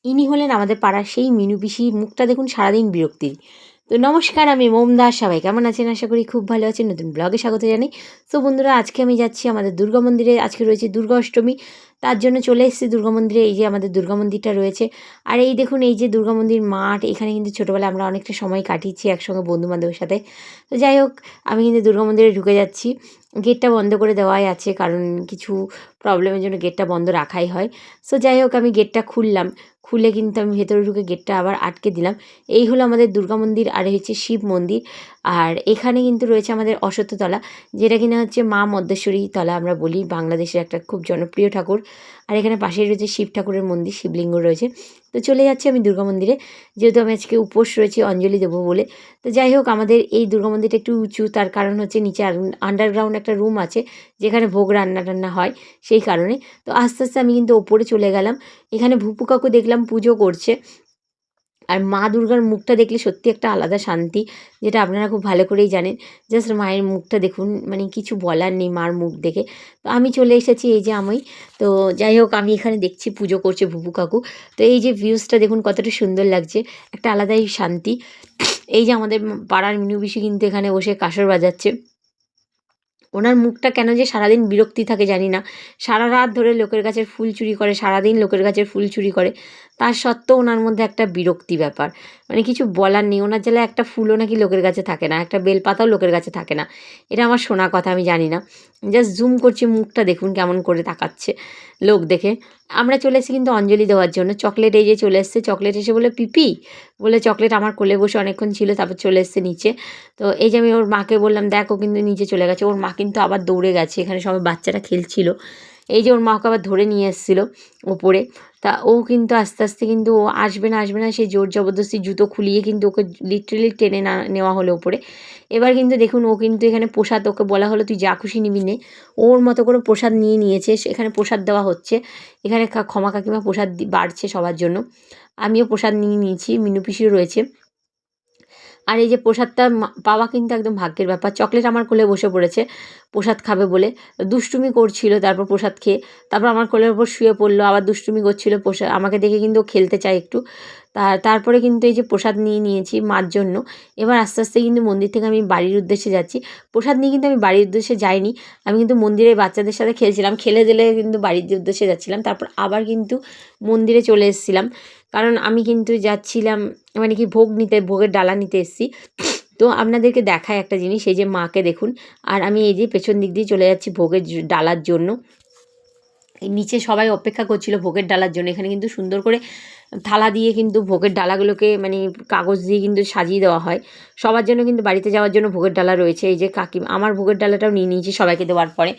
ইনি হলেন আমাদের পাড়ার সেই মিনু পিসি, মুখটা দেখুন সারাদিন বিরক্তির। তো নমস্কার, আমি মোমদাস। সবাই কেমন আছেন? আশা করি খুব ভালো আছেন। নতুন ব্লগে স্বাগত জানাই। সো বন্ধুরা, আজকে আমি যাচ্ছি আমাদের দুর্গা মন্দিরে। আজকে রয়েছে দুর্গা অষ্টমী, তার জন্য চলে এসেছি দুর্গা মন্দিরে। এই যে আমাদের দুর্গা মন্দিরটা রয়েছে, আর এই দেখুন এই যে দুর্গা মন্দির মাঠ, এখানে কিন্তু ছোটোবেলায় আমরা অনেকটা সময় কাটিয়েছি একসঙ্গে বন্ধুবান্ধবের সাথে। তো যাই হোক, আমি কিন্তু দুর্গা মন্দিরে ঢুকে যাচ্ছি। গেটটা বন্ধ করে দেওয়াই আছে, কারণ কিছু প্রবলেমের জন্য গেটটা বন্ধ রাখাই হয়। সো যাই হোক, আমি গেটটা খুললাম, খুলে কিন্তু আমি ভেতরে ঢুকে গেটটা আবার আটকে দিলাম। এই হলো আমাদের দুর্গা মন্দির, আর হচ্ছে শিব মন্দির। আর এখানে কিন্তু রয়েছে আমাদের অশ্বত্থতলা, যেটা কিনা হচ্ছে মা মদ্দেশ্বরী তলা আমরা বলি, বাংলাদেশের একটা খুব জনপ্রিয় ঠাকুর। আর এখানে পাশেই রয়েছে শিব ঠাকুরের মন্দির, শিবলিঙ্গ রয়েছে। তো চলে যাচ্ছি আমি দুর্গা মন্দিরে, যেহেতু আমি আজকে উপোস রয়েছি অঞ্জলি দেবো বলে। তো যাই হোক, আমাদের এই দুর্গা মন্দিরটা একটু উঁচু, তার কারণ হচ্ছে নিচে আন্ডারগ্রাউন্ড একটা রুম আছে, যেখানে ভোগ রান্না টান্না হয়, সেই কারণে। তো আস্তে আস্তে আমি কিন্তু ওপরে চলে গেলাম। এখানে ভুপু কাকু দেখলাম পুজো করছে। আর মা দুর্গার মুখটা দেখলে সত্যি একটা আলাদা শান্তি, যেটা আপনারা খুব ভালো করেই জানেন। জাস্ট মায়ের মুখটা দেখুন, মানে কিছু বলার নেই মার মুখ দেখে। তো আমি চলে এসেছি, এই যে আমি। তো যাই হোক, আমি এখানে দেখছি পুজো করছে ভুপু কাকু। তো এই যে ভিউজটা দেখুন কতটা সুন্দর লাগছে, একটা আলাদাই শান্তি। এই যে আমাদের পাড়ার মিনু পিসি কিন্তু এখানে বসে কাসর বাজাচ্ছে। ওনার মুখটা কেন যে সারাদিন বিরক্তি থাকে জানি না। সারা রাত ধরে লোকের গাছের ফুল চুরি করে, সারাদিন লোকের গাছের ফুল চুরি করে, তার সত্ত্বেও ওনার মধ্যে একটা বিরক্তি ব্যাপার, মানে কিছু বলার নেই। ওনার জেলায় একটা ফুলও নাকি লোকের কাছে থাকে না, একটা বেলপাতাও লোকের কাছে থাকে না। এটা আমার শোনা কথা, আমি জানি না। জাস্ট জুম করছি, মুখটা দেখুন কেমন করে তাকাচ্ছে লোক দেখে। আমরা চলে এসেছি কিন্তু অঞ্জলি দেওয়ার জন্য। চকলেট এই যে চলে এসছে, চকলেট এসে বলে পিপি বলে চকলেট আমার কোলে বসে অনেকক্ষণ ছিল, তারপর চলে এসছে নিচে। তো এই যে আমি ওর মাকে বললাম, দেখ ও কিন্তু নিচে চলে গেছে। ওর মা কিন্তু আবার দৌড়ে গেছে, এখানে সবাই বাচ্চারা খেলছিল। এই যে ওর মা ওকে আবার ধরে নিয়ে এসেছিলো ওপরে। তা ও কিন্তু আস্তে আস্তে কিন্তু ও আসবে না আসবে না, সেই জোর জবরদস্তি জুতো খুলিয়ে কিন্তু ওকে লিটারেলি টেনে নেওয়া হলো ওপরে। এবার কিন্তু দেখুন, ও কিন্তু এখানে প্রসাদ, ওকে বলা হলো তুই যা খুশি নিবি নে। ওর মতো করে প্রসাদ নিয়ে নিয়েছে, এখানে প্রসাদ দেওয়া হচ্ছে। এখানে ক্ষমা কাকিমা প্রসাদ বাড়ছে সবার জন্য। আমিও প্রসাদ নিয়ে নিয়েছি, মিনু পিসিও রয়েছে। আর এই যে প্রসাদটা পাওয়া কিন্তু একদম ভাগ্যের ব্যাপার। চকলেট আমার কোলে বসে পড়েছে প্রসাদ খাবে বলে, দুষ্টুমি করছিল, তারপর প্রসাদ খেয়ে তারপর আমার কোলের ওপর শুয়ে পড়লো, আবার দুষ্টুমি করছিল। আমাকে দেখে কিন্তু খেলতে চায় একটু। তারপরে কিন্তু এই যে প্রসাদ নিয়ে নিয়েছি মার জন্য। এবার আস্তে আস্তে কিন্তু মন্দির থেকে আমি বাড়ির উদ্দেশ্যে যাচ্ছি। প্রসাদ নিয়ে কিন্তু আমি বাড়ির উদ্দেশ্যে যাইনি, আমি কিন্তু মন্দিরে বাচ্চাদের সাথে খেলছিলাম, খেলে দিলে কিন্তু বাড়ির উদ্দেশ্যে যাচ্ছিলাম। তারপর আবার কিন্তু মন্দিরে চলে এসেছিলাম, কারণ আমি কিন্তু যাচ্ছিলাম মানে কি ভোগ নিতে, ভোগের ডালা নিতে এসেছি। তো আপনাদেরকে দেখায় একটা জিনিস, এই যে মাকে দেখুন, আর আমি এই যে পেছন দিক দিয়ে চলে যাচ্ছি ভোগের ডালার জন্য। নিচে সবাই অপেক্ষা করছিল ভোগের ডালার জন্য। এখানে কিন্তু সুন্দর করে থালা দিয়ে কিন্তু ভোগের ডালাগুলোকে মানে কাগজ দিয়ে কিন্তু সাজিয়ে দেওয়া হয় সবার জন্য। কিন্তু বাড়িতে যাওয়ার জন্য ভোগের ডালা রয়েছে। এই যে কাকিমা আমার ভোগের ডালাটাও নিয়ে নিয়েছি সবাইকে দেওয়ার পরে।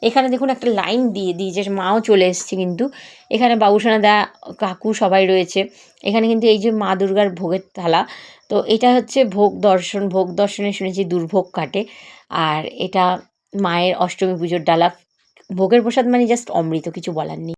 এখানে দেখুন একটা লাইন দিয়ে দিয়েছে, মাও চলে এসছে কিন্তু। এখানে বাবুসোনা দা, কাকু সবাই রয়েছে। এখানে কিন্তু এই যে মা দুর্গার ভোগের থালা, তো এটা হচ্ছে ভোগ দর্শনে শুনেছি দুর্ভোগ কাটে। আর এটা মায়ের অষ্টমী পুজোর ডালা। ভোগের প্রসাদ মানে জাস্ট অমৃত, কিছু বলার নেই।